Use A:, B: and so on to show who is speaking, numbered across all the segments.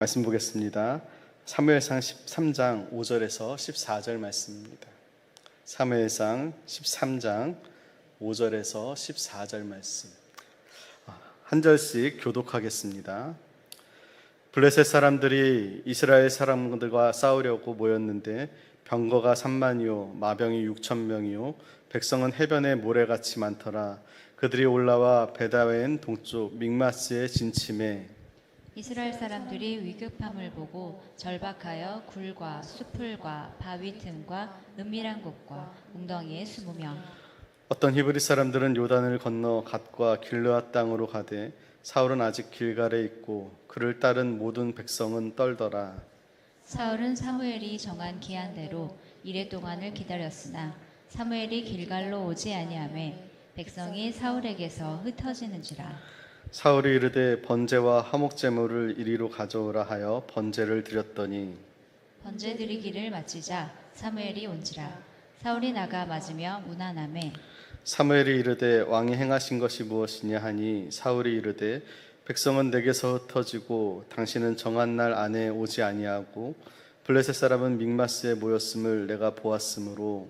A: 말씀 보겠습니다. 사무엘상 13장 5절에서 14절 말씀입니다. 사무엘상 13장 5절에서 14절 말씀 한 절씩 교독하겠습니다. 블레셋 사람들이 이스라엘 사람들과 싸우려고 모였는데 병거가 3만이요 마병이 6,000명이요 백성은 해변에 모래같이 많더라. 그들이 올라와 베다웬 동쪽 믹마스에 진침해
B: 이스라엘 사람들이 위급함을 보고 절박하여 굴과 수풀과 바위 틈과 은밀한 곳과 웅덩이에 숨으며
A: 어떤 히브리 사람들은 요단을 건너 갓과 길르앗 땅으로 가되 사울은 아직 길갈에 있고 그를 따른 모든 백성은 떨더라.
B: 사울은 사무엘이 정한 기한대로 이레 동안을 기다렸으나 사무엘이 길갈로 오지 아니하매 백성이 사울에게서 흩어지는지라.
A: 사울이 이르되 번제와 화목제물을 이리로 가져오라 하여 번제를 드렸더니
B: 번제 드리기를 마치자 사무엘이 온지라. 사울이 나가 맞으며 무난하매
A: 사무엘이 이르되 왕이 행하신 것이 무엇이냐 하니 사울이 이르되 백성은 내게서 흩어지고 당신은 정한 날 안에 오지 아니하고 블레셋 사람은 믹마스에 모였음을 내가 보았으므로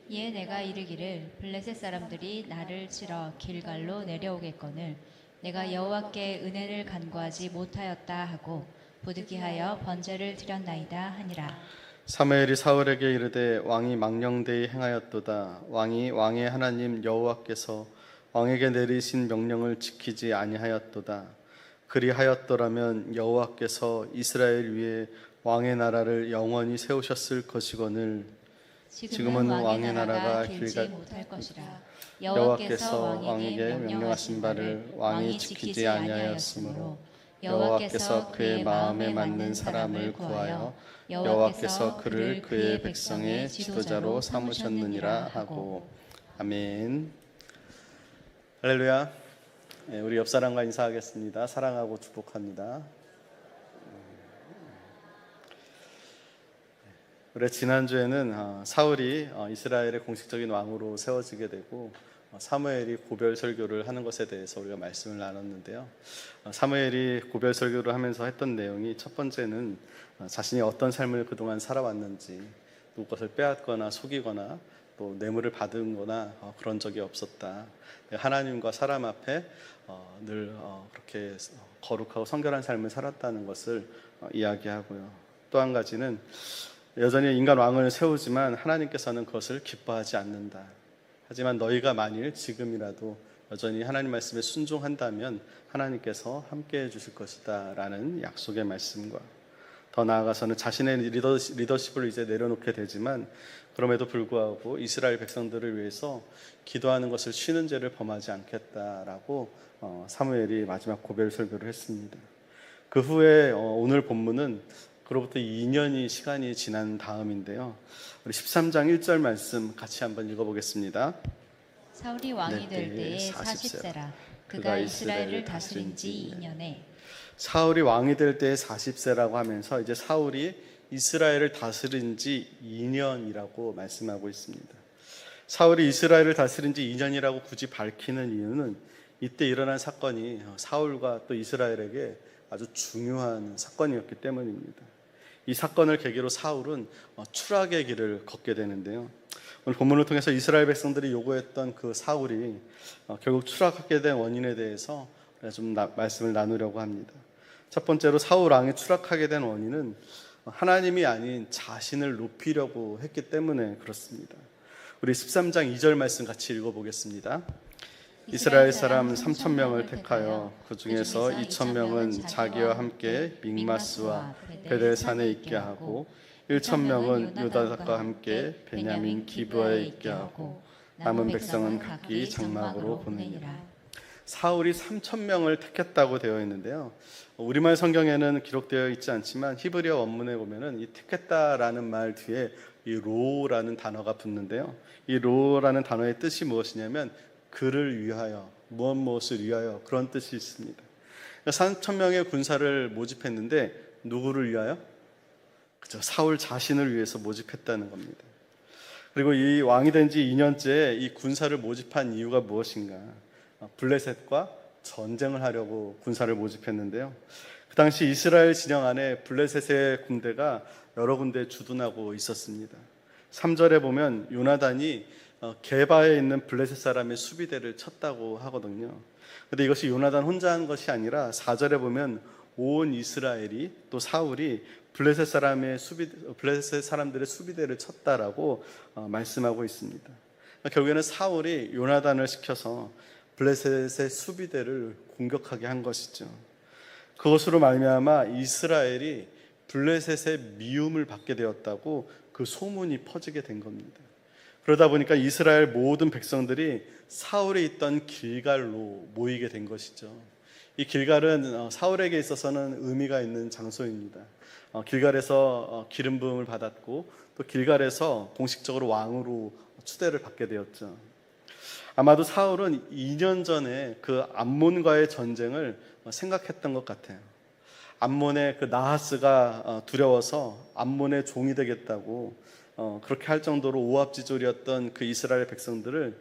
B: 이에 내가 이르기를 블레셋 사람들이 나를 치러 길갈로 내려오겠거늘 내가 여호와께 은혜를 간구하지 못하였다 하고 부득이하여 번제를 드렸나이다 하니라.
A: 사무엘이 사울에게 이르되 왕이 망령되이 행하였도다. 왕이 왕의 하나님 여호와께서 왕에게 내리신 명령을 지키지 아니하였도다. 그리하였더라면 여호와께서 이스라엘 위에 왕의 나라를 영원히 세우셨을 것이거늘 지금은 왕의 나라가
B: 길지 못할 것이라.
A: 여호와께서 왕에게 명령하신 바를 왕이 지키지 아니하였으므로 여호와께서 그의 마음에 맞는 사람을 구하여 여호와께서 그를 그의 백성의 지도자로 삼으셨느니라 하고. 아멘. 할렐루야. 우리 옆 사람과 인사하겠습니다. 사랑하고 축복합니다. 우리 지난주에는 사울이 이스라엘의 공식적인 왕으로 세워지게 되고 사무엘이 고별 설교를 하는 것에 대해서 우리가 말씀을 나눴는데요. 사무엘이 고별 설교를 하면서 했던 내용이 첫 번째는 자신이 어떤 삶을 그동안 살아왔는지, 누구 것을 빼앗거나 속이거나 또 뇌물을 받은 거나 그런 적이 없었다. 하나님과 사람 앞에 늘 그렇게 거룩하고 성결한 삶을 살았다는 것을 이야기하고요. 또 한 가지는 여전히 인간 왕을 세우지만 하나님께서는 그것을 기뻐하지 않는다. 하지만 너희가 만일 지금이라도 여전히 하나님 말씀에 순종한다면 하나님께서 함께해 주실 것이다 라는 약속의 말씀과 더 나아가서는 자신의 리더십을 이제 내려놓게 되지만 그럼에도 불구하고 이스라엘 백성들을 위해서 기도하는 것을 쉬는 죄를 범하지 않겠다라고 사무엘이 마지막 고별 설교를 했습니다. 그 후에 오늘 본문은 그로부터 2년이 시간이 지난 다음인데요. 우리 13장 1절 말씀 같이 한번 읽어보겠습니다.
B: 사울이 왕이 될 때에 40세라. 그가 이스라엘을 다스린 지 2년에.
A: 사울이 왕이 될 때에 40세라고 하면서 이제 사울이 이스라엘을 다스린 지 2년이라고 말씀하고 있습니다. 사울이 이스라엘을 다스린 지 2년이라고 굳이 밝히는 이유는 이때 일어난 사건이 사울과 또 이스라엘에게 아주 중요한 사건이었기 때문입니다. 이 사건을 계기로 사울은 추락의 길을 걷게 되는데요. 오늘 본문을 통해서 이스라엘 백성들이 요구했던 그 사울이 결국 추락하게 된 원인에 대해서 좀 말씀을 나누려고 합니다. 첫 번째로 사울 왕이 추락하게 된 원인은 하나님이 아닌 자신을 높이려고 했기 때문에 그렇습니다. 우리 13장 2절 말씀 같이 읽어보겠습니다. 이스라엘 사람 3,000명을 택하여 그 중에서 2,000명은 자기와 함께 믹마스와 베델산에 있게 하고 1,000명은 요다과 함께 베냐민 기브아에 있게 하고 남은 백성은 각기 장막으로 보내니라. 사울이 3,000명을 택했다고 되어 있는데요. 우리말 성경에는 기록되어 있지 않지만 히브리어 원문에 보면은 이 택했다라는 말 뒤에 이 로라는 단어가 붙는데요. 이 로라는 단어의 뜻이 무엇이냐면 그를 위하여, 무엇을 위하여 그런 뜻이 있습니다. 3,000명의 군사를 모집했는데 누구를 위하여? 그죠? 사울 자신을 위해서 모집했다는 겁니다. 그리고 이 왕이 된 지 2년째 이 군사를 모집한 이유가 무엇인가? 블레셋과 전쟁을 하려고 군사를 모집했는데요. 그 당시 이스라엘 진영 안에 블레셋의 군대가 여러 군데 주둔하고 있었습니다. 3절에 보면 요나단이 게바에 있는 블레셋 사람의 수비대를 쳤다고 하거든요. 근데 이것이 요나단 혼자 한 것이 아니라 4절에 보면 온 이스라엘이 또 사울이 블레셋 사람들의 수비대를 쳤다라고 말씀하고 있습니다. 결국에는 사울이 요나단을 시켜서 블레셋의 수비대를 공격하게 한 것이죠. 그것으로 말미암아 이스라엘이 블레셋의 미움을 받게 되었다고 그 소문이 퍼지게 된 겁니다. 그러다 보니까 이스라엘 모든 백성들이 사울이 있던 길갈로 모이게 된 것이죠. 이 길갈은 사울에게 있어서는 의미가 있는 장소입니다. 길갈에서 기름 부음을 받았고 또 길갈에서 공식적으로 왕으로 추대를 받게 되었죠. 아마도 사울은 2년 전에 그 암몬과의 전쟁을 생각했던 것 같아요. 암몬의 그 나하스가 두려워서 암몬의 종이 되겠다고 그렇게 할 정도로 오합지졸이었던 그 이스라엘 백성들을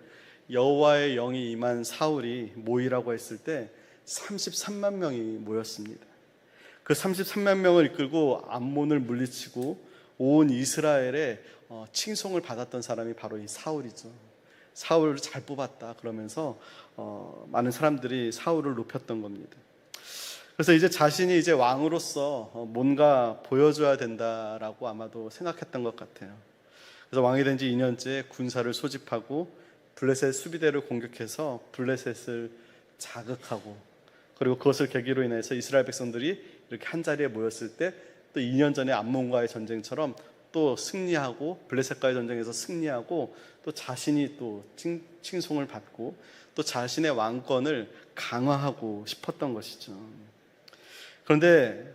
A: 여호와의 영이 임한 사울이 모이라고 했을 때 33만 명이 모였습니다. 그 33만 명을 이끌고 암몬을 물리치고 온 이스라엘의 칭송을 받았던 사람이 바로 이 사울이죠. 사울을 잘 뽑았다 그러면서 많은 사람들이 사울을 높였던 겁니다. 그래서 이제 자신이 이제 왕으로서 뭔가 보여줘야 된다라고 아마도 생각했던 것 같아요. 그래서 왕이 된 지 2년째 군사를 소집하고 블레셋 수비대를 공격해서 블레셋을 자극하고 그리고 그것을 계기로 인해서 이스라엘 백성들이 이렇게 한 자리에 모였을 때 또 2년 전에 암몬과의 전쟁처럼 또 승리하고 블레셋과의 전쟁에서 승리하고 또 자신이 또 칭송을 받고 또 자신의 왕권을 강화하고 싶었던 것이죠. 그런데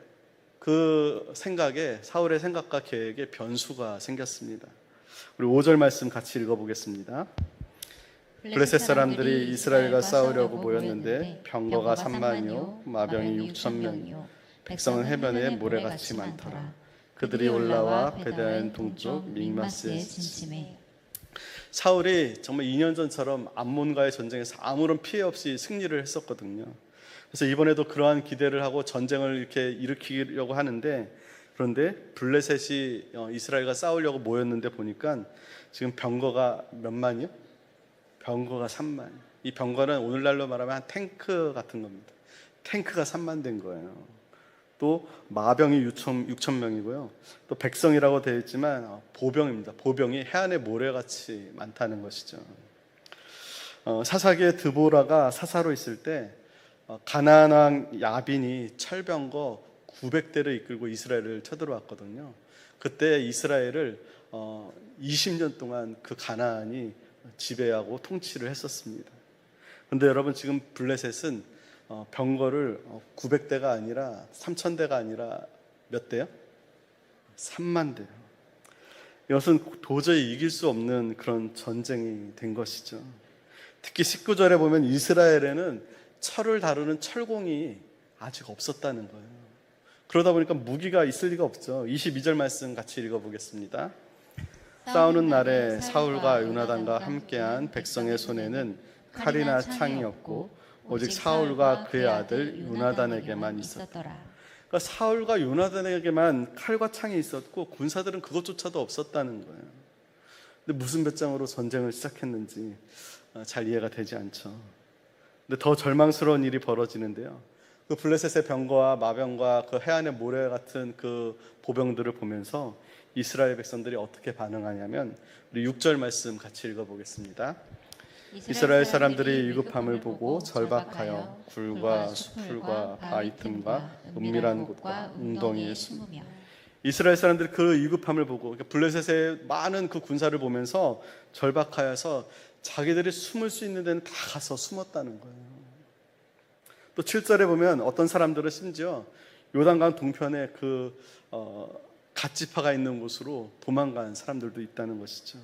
A: 그 생각에 사울의 생각과 계획에 변수가 생겼습니다. 우리 5절 말씀 같이 읽어보겠습니다. 블레셋 사람들이 이스라엘과 싸우려고 모였는데 병거가 3만이요 마병이 6,000명이요 백성은 해변에 모래같이 많더라. 그들이 올라와 베다엔 동쪽 믹마스에 진침해. 사울이 정말 2년 전처럼 암몬과의 전쟁에서 아무런 피해 없이 승리를 했었거든요. 그래서 이번에도 그러한 기대를 하고 전쟁을 이렇게 일으키려고 하는데, 그런데 블레셋이 이스라엘과 싸우려고 모였는데 보니까 지금 병거가 몇 만이요? 병거가 3만. 이 병거는 오늘날로 말하면 한 탱크 같은 겁니다. 탱크가 3만 된 거예요. 또 마병이 6천 명이고요. 또 백성이라고 되어 있지만 보병입니다. 보병이 해안에 모래같이 많다는 것이죠. 사사기의 드보라가 사사로 있을 때 가나안 왕 야빈이 철병거 900대를 이끌고 이스라엘을 쳐들어왔거든요. 그때 이스라엘을 20년 동안 그 가나안이 지배하고 통치를 했었습니다. 그런데 여러분, 지금 블레셋은 병거를 900대가 아니라 3000대가 아니라 몇 대요? 3만 대요. 이것은 도저히 이길 수 없는 그런 전쟁이 된 것이죠. 특히 19절에 보면 이스라엘에는 철을 다루는 철공이 아직 없었다는 거예요. 그러다 보니까 무기가 있을 리가 없죠. 22절 말씀 같이 읽어보겠습니다. 싸우는 날에 사울과 요나단과 함께한 백성의 손에는 칼이나 창이 없고 오직 사울과 그의 아들 요나단에게만 있었더라. 그러니까 사울과 요나단에게만 칼과 창이 있었고 군사들은 그것조차도 없었다는 거예요. 근데 무슨 배짱으로 전쟁을 시작했는지 잘 이해가 되지 않죠. 근데 더 절망스러운 일이 벌어지는데요. 그 블레셋의 병거와 마병과 그 해안의 모래 같은 그 보병들을 보면서 이스라엘 백성들이 어떻게 반응하냐면, 우리 6절 말씀 같이 읽어보겠습니다. 이스라엘 사람들이 위급함을 보고 절박하여 굴과 수풀과 바위 틈과 은밀한 곳과 웅덩이에 숨으며. 이스라엘 사람들이 그 위급함을 보고, 블레셋의 많은 그 군사를 보면서 절박하여서 자기들이 숨을 수 있는 데는 다 가서 숨었다는 거예요. 또 7절에 보면 어떤 사람들은 심지어 요단강 동편에 그 갓지파가 있는 곳으로 도망간 사람들도 있다는 것이죠.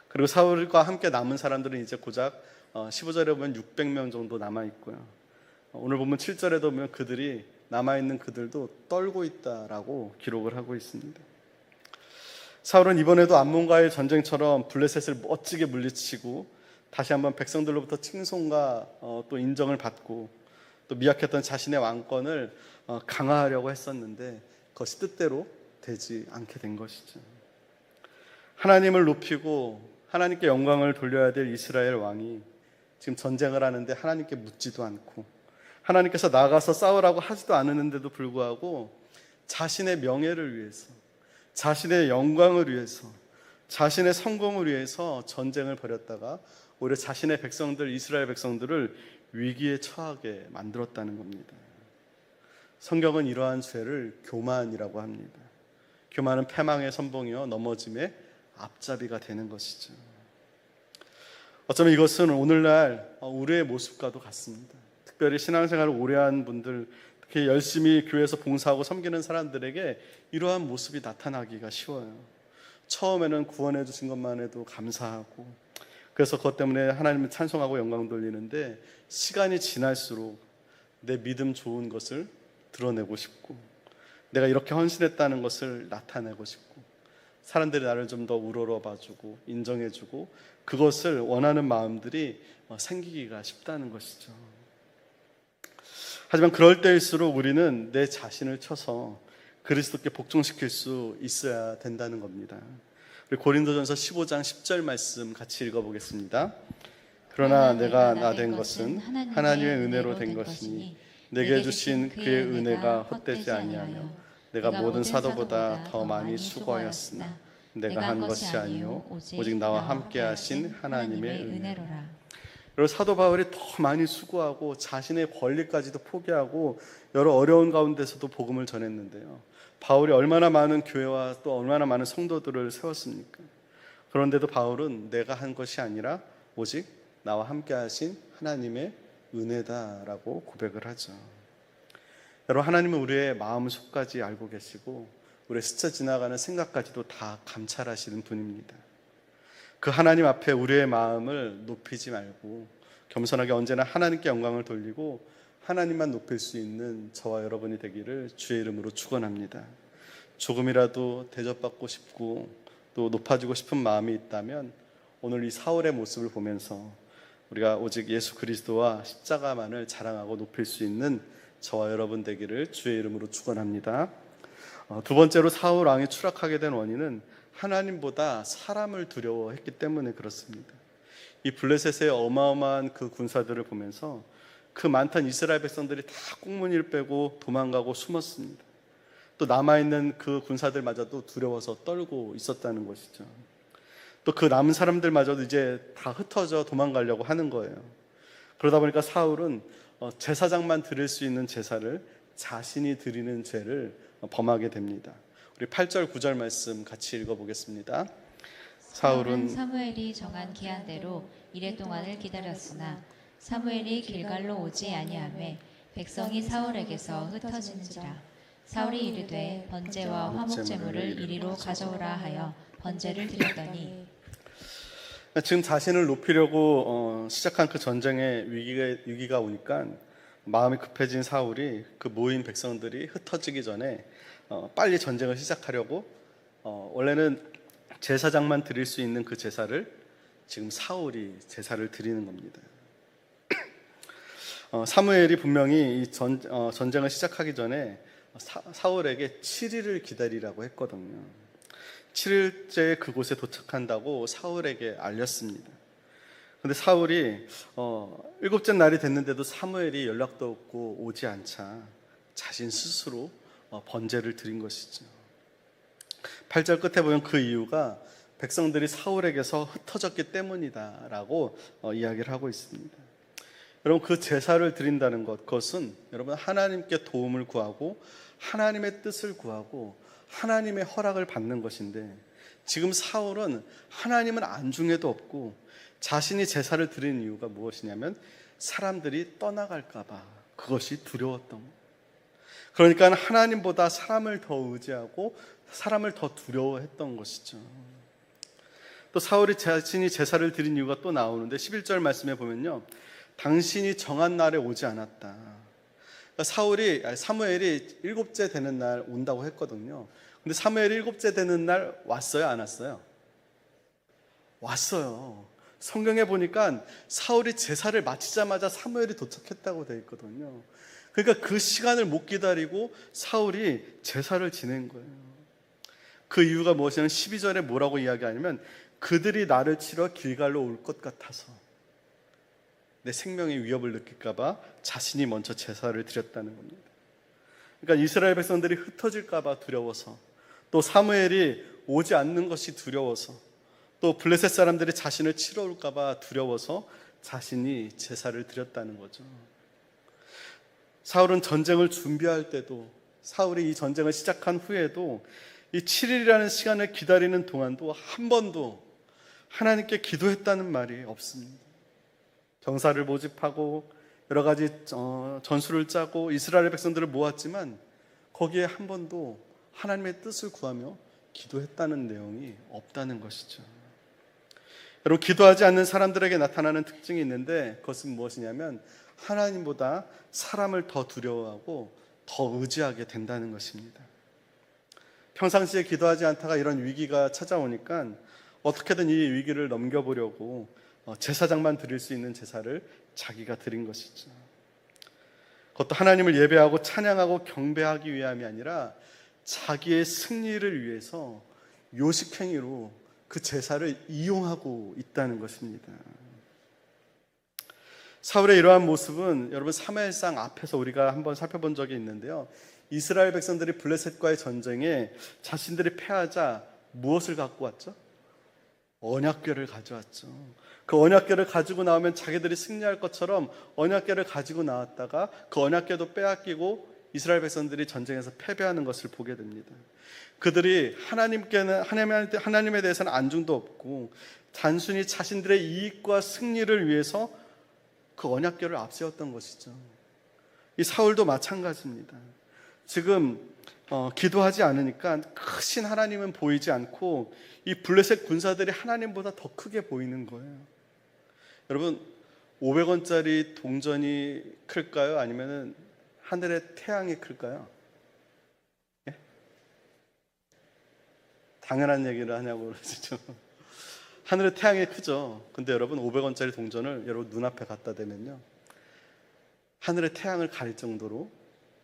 A: 그리고 사울과 함께 남은 사람들은 이제 고작 15절에 보면 600명 정도 남아있고요. 오늘 보면 7절에도 보면 그들이 남아있는 그들도 떨고 있다라고 기록을 하고 있습니다. 사울은 이번에도 암몬과의 전쟁처럼 블레셋을 멋지게 물리치고 다시 한번 백성들로부터 칭송과 또 인정을 받고 또 미약했던 자신의 왕권을 강화하려고 했었는데 그것이 뜻대로 되지 않게 된 것이죠. 하나님을 높이고 하나님께 영광을 돌려야 될 이스라엘 왕이 지금 전쟁을 하는데 하나님께 묻지도 않고 하나님께서 나가서 싸우라고 하지도 않았는데도 불구하고 자신의 명예를 위해서, 자신의 영광을 위해서, 자신의 성공을 위해서 전쟁을 벌였다가 오히려 자신의 백성들, 이스라엘 백성들을 위기에 처하게 만들었다는 겁니다. 성경은 이러한 죄를 교만이라고 합니다. 교만은 패망의 선봉이요 넘어짐의 앞잡이가 되는 것이죠. 어쩌면 이것은 오늘날 우리의 모습과도 같습니다. 특별히 신앙생활을 오래 한 분들, 특히 열심히 교회에서 봉사하고 섬기는 사람들에게 이러한 모습이 나타나기가 쉬워요. 처음에는 구원해 주신 것만 해도 감사하고 그래서 그것 때문에 하나님을 찬송하고 영광 돌리는데 시간이 지날수록 내 믿음 좋은 것을 드러내고 싶고 내가 이렇게 헌신했다는 것을 나타내고 싶고 사람들이 나를 좀 더 우러러 봐주고 인정해주고 그것을 원하는 마음들이 생기기가 쉽다는 것이죠. 하지만 그럴 때일수록 우리는 내 자신을 쳐서 그리스도께 복종시킬 수 있어야 된다는 겁니다. 우리 고린도전서 15장 10절 말씀 같이 읽어보겠습니다. 그러나 내가 나 된 것은 하나님의 은혜로 된 것이니 내게 주신 그의 은혜가 헛되지 아니하며 내가 모든 사도보다 더 많이 수고하였으나 내가 한 것이 아니요 오직 나와 함께 하신 하나님의 은혜로라. 그리고 사도 바울이 더 많이 수고하고 자신의 권리까지도 포기하고 여러 어려운 가운데서도 복음을 전했는데요. 바울이 얼마나 많은 교회와 또 얼마나 많은 성도들을 세웠습니까? 그런데도 바울은 내가 한 것이 아니라 오직 나와 함께 하신 하나님의 은혜다라고 고백을 하죠. 여러분, 하나님은 우리의 마음 속까지 알고 계시고 우리의 스쳐 지나가는 생각까지도 다 감찰하시는 분입니다. 그 하나님 앞에 우리의 마음을 높이지 말고 겸손하게 언제나 하나님께 영광을 돌리고 하나님만 높일 수 있는 저와 여러분이 되기를 주의 이름으로 축원합니다. 조금이라도 대접받고 싶고 또 높아지고 싶은 마음이 있다면 오늘 이 사울의 모습을 보면서 우리가 오직 예수 그리스도와 십자가만을 자랑하고 높일 수 있는 저와 여러분 되기를 주의 이름으로 축원합니다. 두 번째로 사울 왕이 추락하게 된 원인은 하나님보다 사람을 두려워했기 때문에 그렇습니다. 이 블레셋의 어마어마한 그 군사들을 보면서 그 많던 이스라엘 백성들이 다 꽁무니를 빼고 도망가고 숨었습니다. 또 남아있는 그 군사들마저도 두려워서 떨고 있었다는 것이죠. 또 그 남은 사람들마저도 이제 다 흩어져 도망가려고 하는 거예요. 그러다 보니까 사울은 제사장만 드릴 수 있는 제사를 자신이 드리는 죄를 범하게 됩니다. 우리 8절 9절 말씀 같이 읽어보겠습니다. 사울은
B: 사무엘이 정한 기한대로 이레 동안을 기다렸으나 사무엘이 길갈로 오지 아니하매 백성이 사울에게서 흩어지는지라. 사울이 이르되 번제와 화목 제물을 이리로 가져오라 하여 번제를 드렸더니
A: 지금 자신을 높이려고 시작한 그 전쟁의 위기가 오니까 마음이 급해진 사울이 그 모인 백성들이 흩어지기 전에 빨리 전쟁을 시작하려고 원래는 제사장만 드릴 수 있는 그 제사를 지금 사울이 제사를 드리는 겁니다. 사무엘이 분명히 이 전쟁을 시작하기 전에 사울에게 7일을 기다리라고 했거든요. 7일째 그곳에 도착한다고 사울에게 알렸습니다. 근데 사울이 7째 날이 됐는데도 사무엘이 연락도 없고 오지 않자 자신 스스로 번제를 드린 것이죠. 8절 끝에 보면 그 이유가 백성들이 사울에게서 흩어졌기 때문이다라고 이야기를 하고 있습니다. 여러분, 그 제사를 드린다는 것, 그것은 여러분 하나님께 도움을 구하고 하나님의 뜻을 구하고 하나님의 허락을 받는 것인데 지금 사울은 하나님은 안중에도 없고 자신이 제사를 드리는 이유가 무엇이냐면 사람들이 떠나갈까 봐 그것이 두려웠던 거예요. 그러니까 하나님보다 사람을 더 의지하고 사람을 더 두려워했던 것이죠. 또 사울이 자신이 제사를 드린 이유가 또 나오는데 11절 말씀에 보면요, 당신이 정한 날에 오지 않았다. 그러니까 사무엘이 7째 되는 날 온다고 했거든요. 근데 사무엘이 7째 되는 날 왔어요, 안 왔어요? 왔어요. 성경에 보니까 사울이 제사를 마치자마자 사무엘이 도착했다고 되어 있거든요. 그러니까 그 시간을 못 기다리고 사울이 제사를 지낸 거예요. 그 이유가 무엇이냐면 12절에 뭐라고 이야기하냐면 그들이 나를 치러 길갈로 올 것 같아서 내 생명의 위협을 느낄까 봐 자신이 먼저 제사를 드렸다는 겁니다. 그러니까 이스라엘 백성들이 흩어질까 봐 두려워서, 또 사무엘이 오지 않는 것이 두려워서, 또 블레셋 사람들이 자신을 치러 올까 봐 두려워서 자신이 제사를 드렸다는 거죠. 사울은 전쟁을 준비할 때도, 사울이 이 전쟁을 시작한 후에도 이 7일이라는 시간을 기다리는 동안도 한 번도 하나님께 기도했다는 말이 없습니다. 병사를 모집하고 여러 가지 전술을 짜고 이스라엘 백성들을 모았지만 거기에 한 번도 하나님의 뜻을 구하며 기도했다는 내용이 없다는 것이죠. 여러분, 기도하지 않는 사람들에게 나타나는 특징이 있는데 그것은 무엇이냐면 하나님보다 사람을 더 두려워하고 더 의지하게 된다는 것입니다. 평상시에 기도하지 않다가 이런 위기가 찾아오니까 어떻게든 이 위기를 넘겨보려고 제사장만 드릴 수 있는 제사를 자기가 드린 것이죠. 그것도 하나님을 예배하고 찬양하고 경배하기 위함이 아니라 자기의 승리를 위해서 요식행위로 그 제사를 이용하고 있다는 것입니다. 사울의 이러한 모습은 여러분 사무엘상 앞에서 우리가 한번 살펴본 적이 있는데요. 이스라엘 백성들이 블레셋과의 전쟁에 자신들이 패하자 무엇을 갖고 왔죠? 언약궤를 가져왔죠. 그 언약궤를 가지고 나오면 자기들이 승리할 것처럼 언약궤를 가지고 나왔다가 그 언약궤도 빼앗기고 이스라엘 백성들이 전쟁에서 패배하는 것을 보게 됩니다. 그들이 하나님에 대해서는 안중도 없고 단순히 자신들의 이익과 승리를 위해서 그 언약궤를 앞세웠던 것이죠. 이 사울도 마찬가지입니다. 지금 기도하지 않으니까 크신 하나님은 보이지 않고 이 블레셋 군사들이 하나님보다 더 크게 보이는 거예요. 여러분, 500원짜리 동전이 클까요? 아니면 하늘의 태양이 클까요? 예? 당연한 얘기를 하냐고 그러시죠. 하늘의 태양이 크죠. 근데 여러분 500원짜리 동전을 여러분 눈앞에 갖다 대면요, 하늘의 태양을 가릴 정도로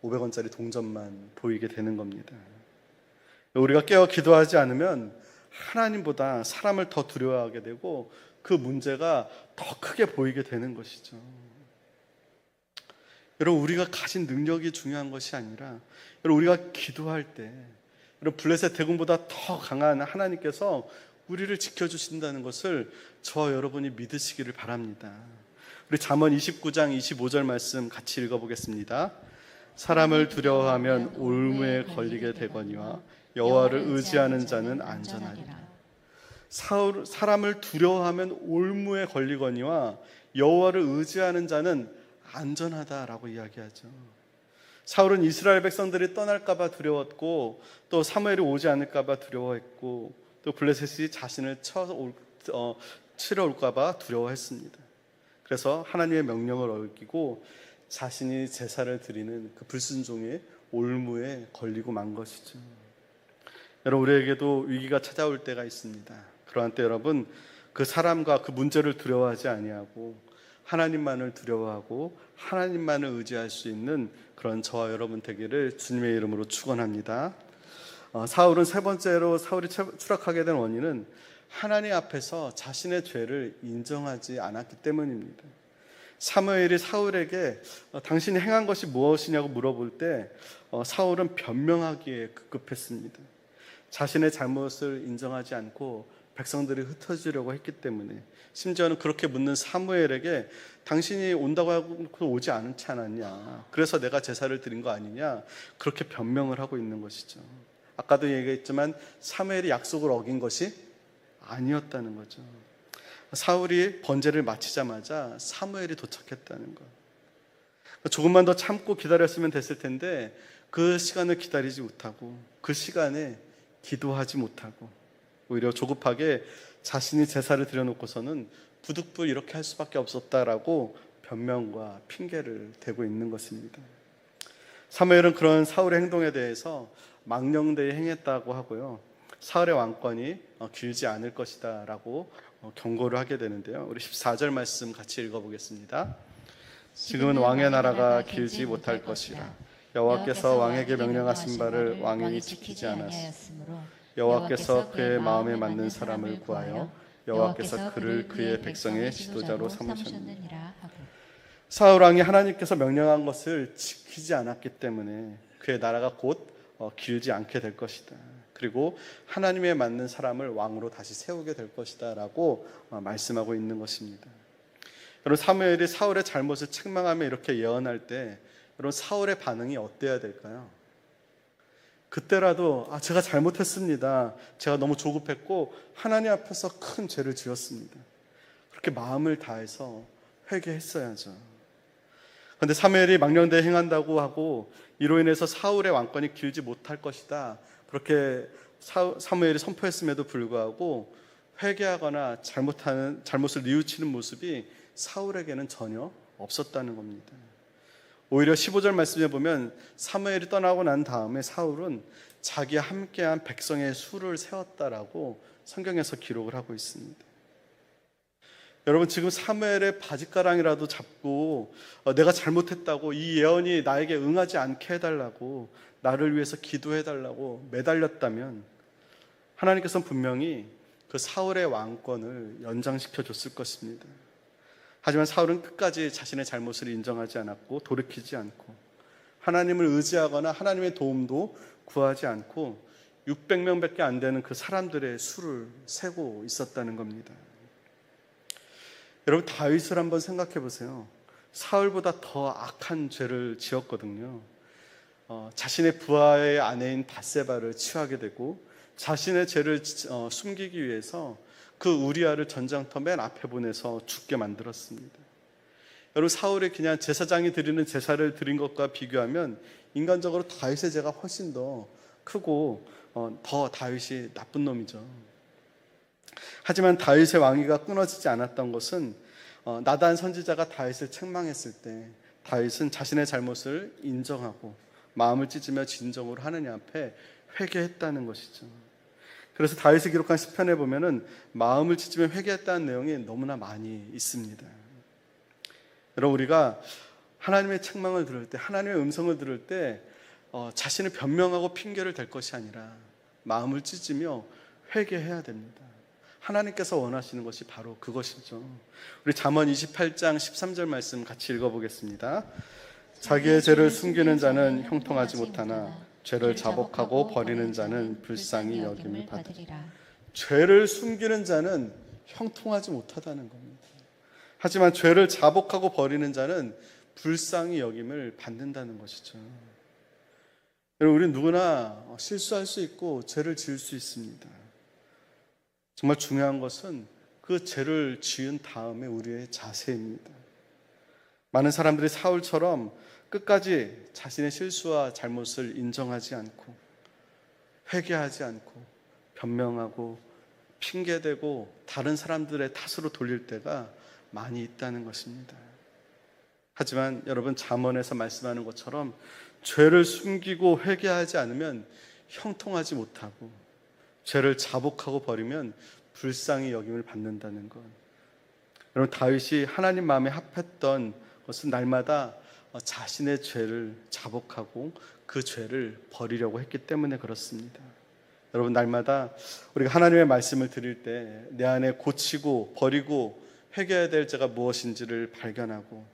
A: 500원짜리 동전만 보이게 되는 겁니다. 우리가 깨어 기도하지 않으면 하나님보다 사람을 더 두려워하게 되고 그 문제가 더 크게 보이게 되는 것이죠. 여러분, 우리가 가진 능력이 중요한 것이 아니라 여러분, 우리가 기도할 때 여러분, 블레셋 대군보다 더 강한 하나님께서 우리를 지켜주신다는 것을 저와 여러분이 믿으시기를 바랍니다. 우리 잠언 29장 25절 말씀 같이 읽어보겠습니다. 사람을 두려워하면 올무에 걸리게 되거니와 여호와를 의지하는 자는 안전하리라. 사람을 두려워하면 올무에 걸리거니와 여호와를 의지하는 자는 안전하다라고 이야기하죠. 사울은 이스라엘 백성들이 떠날까 봐 두려웠고, 또 사무엘이 오지 않을까 봐 두려워했고, 또 블레셋이 자신을 치러 올까 봐 두려워했습니다. 그래서 하나님의 명령을 어기고 자신이 제사를 드리는 그 불순종의 올무에 걸리고 만 것이죠. 여러분, 우리에게도 위기가 찾아올 때가 있습니다. 그러한 때 여러분, 그 사람과 그 문제를 두려워하지 아니하고 하나님만을 두려워하고 하나님만을 의지할 수 있는 그런 저와 여러분 되기를 주님의 이름으로 축원합니다. 사울은 세 번째로 사울이 추락하게 된 원인은 하나님 앞에서 자신의 죄를 인정하지 않았기 때문입니다. 사무엘이 사울에게 당신이 행한 것이 무엇이냐고 물어볼 때 사울은 변명하기에 급급했습니다. 자신의 잘못을 인정하지 않고 백성들이 흩어지려고 했기 때문에, 심지어는 그렇게 묻는 사무엘에게 당신이 온다고 하고 오지 않지 않았냐, 그래서 내가 제사를 드린 거 아니냐, 그렇게 변명을 하고 있는 것이죠. 아까도 얘기했지만 사무엘이 약속을 어긴 것이 아니었다는 거죠. 사울이 번제를 마치자마자 사무엘이 도착했다는 것. 조금만 더 참고 기다렸으면 됐을 텐데 그 시간을 기다리지 못하고 그 시간에 기도하지 못하고 오히려 조급하게 자신이 제사를 드려놓고서는 부득불 이렇게 할 수밖에 없었다라고 변명과 핑계를 대고 있는 것입니다. 사무엘은 그런 사울의 행동에 대해서 망령되이 행했다고 하고요, 사울의 왕권이 길지 않을 것이다 라고 경고를 하게 되는데요. 우리 14절 말씀 같이 읽어보겠습니다. 지금은 왕의 나라가 길지 못할 것이라. 여호와께서 왕에게 명령하신 바를 왕이 지키지 않았으므로 여호와께서 그의 마음에 맞는 사람을 구하여 여호와께서 그를 그의 백성의 지도자로 삼으셨느니라 하고, 사울 왕이 하나님께서 명령한 것을 지키지 않았기 때문에 그의 나라가 곧 길지 않게 될 것이다. 그리고 하나님에 맞는 사람을 왕으로 다시 세우게 될 것이다 라고 말씀하고 있는 것입니다. 여러분, 사무엘이 사울의 잘못을 책망하며 이렇게 예언할 때 여러분, 사울의 반응이 어때야 될까요? 그때라도 제가 잘못했습니다. 제가 너무 조급했고 하나님 앞에서 큰 죄를 지었습니다. 그렇게 마음을 다해서 회개했어야죠. 그런데 사무엘이 망령되이 행한다고 하고 이로 인해서 사울의 왕권이 길지 못할 것이다, 그렇게 사무엘이 선포했음에도 불구하고 회개하거나 잘못을 뉘우치는 모습이 사울에게는 전혀 없었다는 겁니다. 오히려 15절 말씀에 보면 사무엘이 떠나고 난 다음에 사울은 자기와 함께한 백성의 수를 세웠다라고 성경에서 기록을 하고 있습니다. 여러분, 지금 사무엘의 바짓가랑이라도 잡고 내가 잘못했다고, 이 예언이 나에게 응하지 않게 해달라고, 나를 위해서 기도해달라고 매달렸다면 하나님께서는 분명히 그 사울의 왕권을 연장시켜 줬을 것입니다. 하지만 사울은 끝까지 자신의 잘못을 인정하지 않았고 돌이키지 않고 하나님을 의지하거나 하나님의 도움도 구하지 않고 600명밖에 안 되는 그 사람들의 수를 세고 있었다는 겁니다. 여러분, 다윗을 한번 생각해 보세요. 사울보다 더 악한 죄를 지었거든요. 자신의 부하의 아내인 밧세바를 취하게 되고 자신의 죄를 숨기기 위해서 그 우리아를 전장터 맨 앞에 보내서 죽게 만들었습니다. 여러분, 사울이 그냥 제사장이 드리는 제사를 드린 것과 비교하면 인간적으로 다윗의 죄가 훨씬 더 크고 더 다윗이 나쁜 놈이죠. 하지만 다윗의 왕위가 끊어지지 않았던 것은 나단 선지자가 다윗을 책망했을 때 다윗은 자신의 잘못을 인정하고 마음을 찢으며 진정으로 하느님 앞에 회개했다는 것이죠. 그래서 다윗이 기록한 시편에 보면은 마음을 찢으며 회개했다는 내용이 너무나 많이 있습니다. 여러분, 우리가 하나님의 책망을 들을 때, 하나님의 음성을 들을 때 자신을 변명하고 핑계를 댈 것이 아니라 마음을 찢으며 회개해야 됩니다. 하나님께서 원하시는 것이 바로 그것이죠. 우리 잠언 28장 13절 말씀 같이 읽어보겠습니다. 자기의 죄를 숨기는 자는 형통하지 못하나 죄를 자복하고 버리는 자는 불쌍히 여김을 받으리라. 죄를 숨기는 자는 형통하지 못하다는 겁니다. 하지만 죄를 자복하고 버리는 자는 불쌍히 여김을 받는다는 것이죠. 여러분, 우리 누구나 실수할 수 있고 죄를 지을 수 있습니다. 정말 중요한 것은 그 죄를 지은 다음에 우리의 자세입니다. 많은 사람들이 사울처럼 끝까지 자신의 실수와 잘못을 인정하지 않고 회개하지 않고 변명하고 핑계대고 다른 사람들의 탓으로 돌릴 때가 많이 있다는 것입니다. 하지만 여러분, 잠언에서 말씀하는 것처럼 죄를 숨기고 회개하지 않으면 형통하지 못하고 죄를 자복하고 버리면 불쌍히 여김을 받는다는 것. 여러분, 다윗이 하나님 마음에 합했던 것은 날마다 자신의 죄를 자복하고 그 죄를 버리려고 했기 때문에 그렇습니다. 여러분, 날마다 우리가 하나님의 말씀을 드릴 때 내 안에 고치고 버리고 회개해야 될 죄가 무엇인지를 발견하고,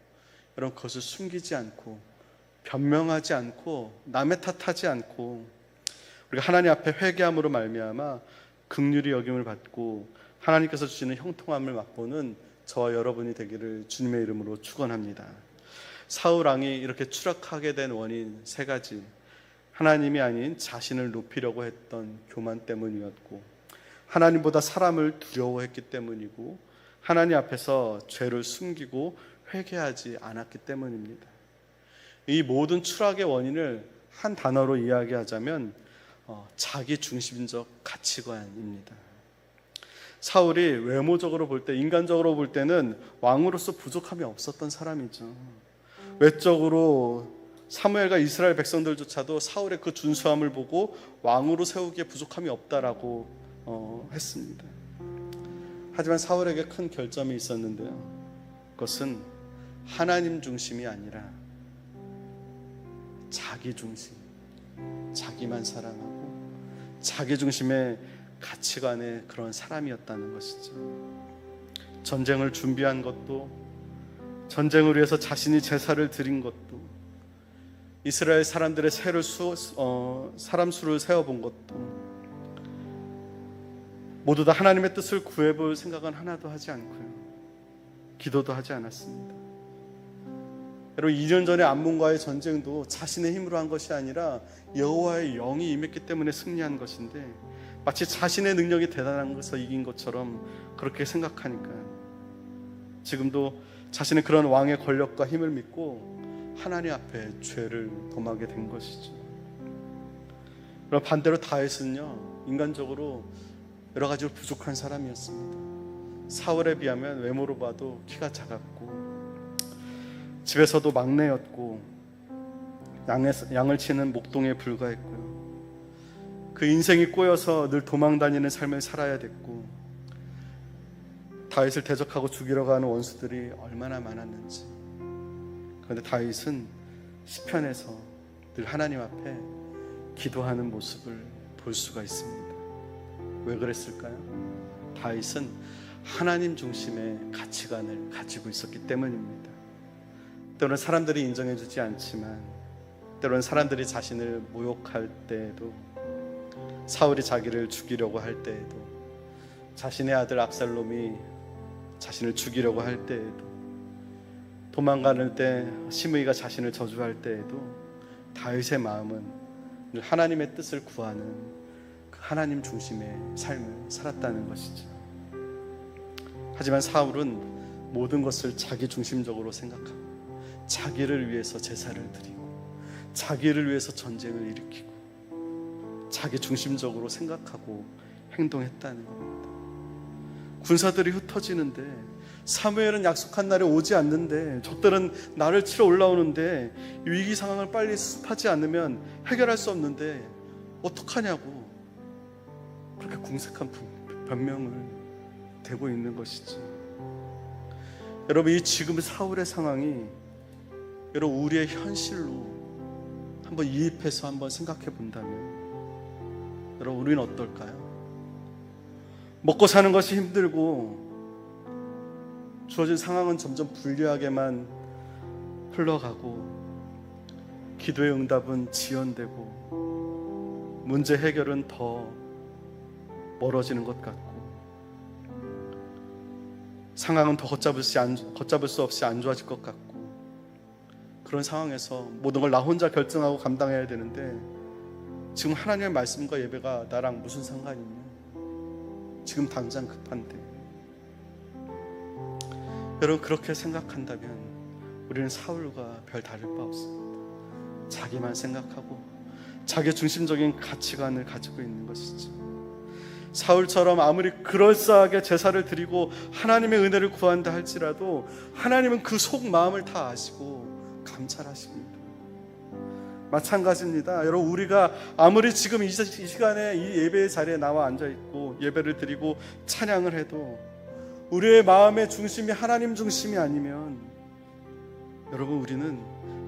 A: 여러분, 그것을 숨기지 않고 변명하지 않고 남의 탓하지 않고 우리가 하나님 앞에 회개함으로 말미암아 긍휼히 여김을 받고 하나님께서 주시는 형통함을 맛보는 저와 여러분이 되기를 주님의 이름으로 축원합니다. 사울 왕이 이렇게 추락하게 된 원인 세 가지. 하나님이 아닌 자신을 높이려고 했던 교만 때문이었고, 하나님보다 사람을 두려워했기 때문이고, 하나님 앞에서 죄를 숨기고 회개하지 않았기 때문입니다. 이 모든 추락의 원인을 한 단어로 이야기하자면 자기 중심적 가치관입니다. 사울이 외모적으로 볼 때, 인간적으로 볼 때는 왕으로서 부족함이 없었던 사람이죠. 외적으로 사무엘과 이스라엘 백성들조차도 사울의 그 준수함을 보고 왕으로 세우기에 부족함이 없다라고 했습니다. 하지만 사울에게 큰 결점이 있었는데요. 그것은 하나님 중심이 아니라 자기 중심, 자기만 사랑하고 자기 중심의 가치관의 그런 사람이었다는 것이죠. 전쟁을 준비한 것도, 전쟁을 위해서 자신이 제사를 드린 것도, 이스라엘 사람들의 사람 수를 세어본 것도 모두 다 하나님의 뜻을 구해볼 생각은 하나도 하지 않고요, 기도도 하지 않았습니다. 여러분, 2년 전에 암몬과의 전쟁도 자신의 힘으로 한 것이 아니라 여호와의 영이 임했기 때문에 승리한 것인데, 마치 자신의 능력이 대단한 것을 이긴 것처럼 그렇게 생각하니까 지금도 자신의 그런 왕의 권력과 힘을 믿고 하나님 앞에 죄를 범하게 된 것이죠. 그럼 반대로 다윗은요, 인간적으로 여러 가지로 부족한 사람이었습니다. 사울에 비하면 외모로 봐도 키가 작았고, 집에서도 막내였고, 양을 치는 목동에 불과했고요. 그 인생이 꼬여서 늘 도망다니는 삶을 살아야 됐고, 다윗을 대적하고 죽이려고 하는 원수들이 얼마나 많았는지. 그런데 다윗은 시편에서 늘 하나님 앞에 기도하는 모습을 볼 수가 있습니다. 왜 그랬을까요? 다윗은 하나님 중심의 가치관을 가지고 있었기 때문입니다. 때로는 사람들이 인정해주지 않지만, 때로는 사람들이 자신을 모욕할 때에도, 사울이 자기를 죽이려고 할 때에도, 자신의 아들 압살롬이 자신을 죽이려고 할 때에도, 도망가는 때 시므이가 자신을 저주할 때에도 다윗의 마음은 늘 하나님의 뜻을 구하는 그 하나님 중심의 삶을 살았다는 것이죠. 하지만 사울은 모든 것을 자기 중심적으로 생각하고, 자기를 위해서 제사를 드리고, 자기를 위해서 전쟁을 일으키고, 자기 중심적으로 생각하고 행동했다는 겁니다. 군사들이 흩어지는데, 사무엘은 약속한 날에 오지 않는데, 적들은 나를 치러 올라오는데, 위기 상황을 빨리 수습하지 않으면 해결할 수 없는데 어떡하냐고 그렇게 궁색한 변명을 대고 있는 것이지. 여러분, 이 지금 사울의 상황이 여러분 우리의 현실로 한번 이입해서 한번 생각해 본다면, 여러분 우리는 어떨까요? 먹고 사는 것이 힘들고 주어진 상황은 점점 불리하게만 흘러가고, 기도의 응답은 지연되고, 문제 해결은 더 멀어지는 것 같고, 상황은 더 걷잡을 수 없이 안 좋아질 것 같고, 그런 상황에서 모든 걸 나 혼자 결정하고 감당해야 되는데, 지금 하나님의 말씀과 예배가 나랑 무슨 상관이냐, 지금 당장 급한데. 여러분, 그렇게 생각한다면 우리는 사울과 별 다를 바 없습니다. 자기만 생각하고 자기 중심적인 가치관을 가지고 있는 것이죠. 사울처럼 아무리 그럴싸하게 제사를 드리고 하나님의 은혜를 구한다 할지라도, 하나님은 그 속마음을 다 아시고 감찰하십니다. 마찬가지입니다. 여러분, 우리가 아무리 지금 이 시간에 이 예배의 자리에 나와 앉아있고 예배를 드리고 찬양을 해도 우리의 마음의 중심이 하나님 중심이 아니면, 여러분 우리는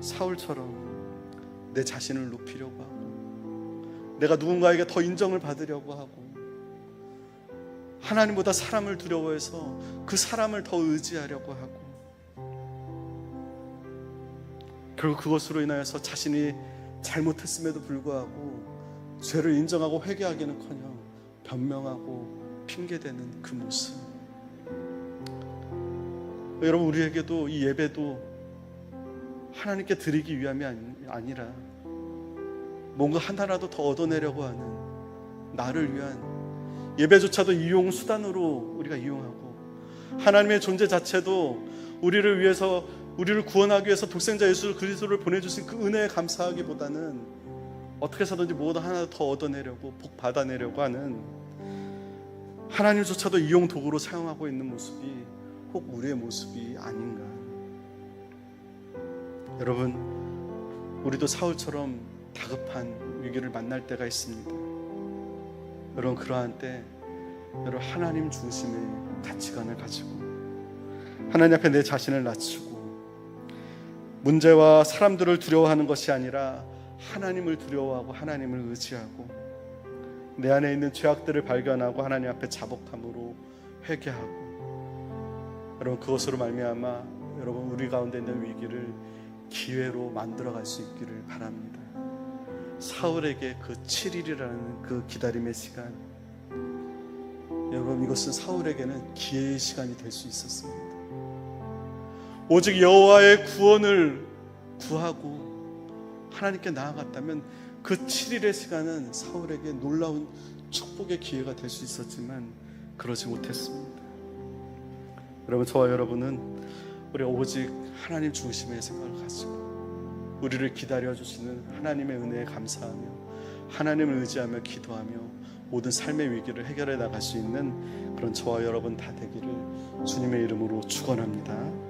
A: 사울처럼 내 자신을 높이려고 하고, 내가 누군가에게 더 인정을 받으려고 하고, 하나님보다 사람을 두려워해서 그 사람을 더 의지하려고 하고, 결국 그것으로 인하여서 자신이 잘못했음에도 불구하고 죄를 인정하고 회개하기는커녕 변명하고 핑계대는 그 모습. 여러분, 우리에게도 이 예배도 하나님께 드리기 위함이 아니라 뭔가 하나라도 더 얻어내려고 하는, 나를 위한 예배조차도 이용 수단으로 우리가 이용하고, 하나님의 존재 자체도 우리를 위해서, 우리를 구원하기 위해서 독생자 예수 그리스도를 보내주신 그 은혜에 감사하기보다는 어떻게 해서든지 뭐도 하나 더 얻어내려고, 복 받아내려고 하는, 하나님조차도 이용 도구로 사용하고 있는 모습이 혹 우리의 모습이 아닌가. 여러분, 우리도 사울처럼 다급한 위기를 만날 때가 있습니다. 여러분, 그러한 때 여러분, 하나님 중심의 가치관을 가지고 하나님 앞에 내 자신을 낮추고 문제와 사람들을 두려워하는 것이 아니라 하나님을 두려워하고 하나님을 의지하고 내 안에 있는 죄악들을 발견하고 하나님 앞에 자복함으로 회개하고, 여러분, 그것으로 말미암아 여러분 우리 가운데 있는 위기를 기회로 만들어갈 수 있기를 바랍니다. 사울에게 그 7일이라는 그 기다림의 시간, 여러분, 이것은 사울에게는 기회의 시간이 될 수 있었습니다. 오직 여호와의 구원을 구하고 하나님께 나아갔다면 그 7일의 시간은 사울에게 놀라운 축복의 기회가 될 수 있었지만 그러지 못했습니다. 여러분, 저와 여러분은 우리가 오직 하나님 중심의 생각을 가지고 우리를 기다려주시는 하나님의 은혜에 감사하며 하나님을 의지하며 기도하며 모든 삶의 위기를 해결해 나갈 수 있는 그런 저와 여러분 다 되기를 주님의 이름으로 축원합니다.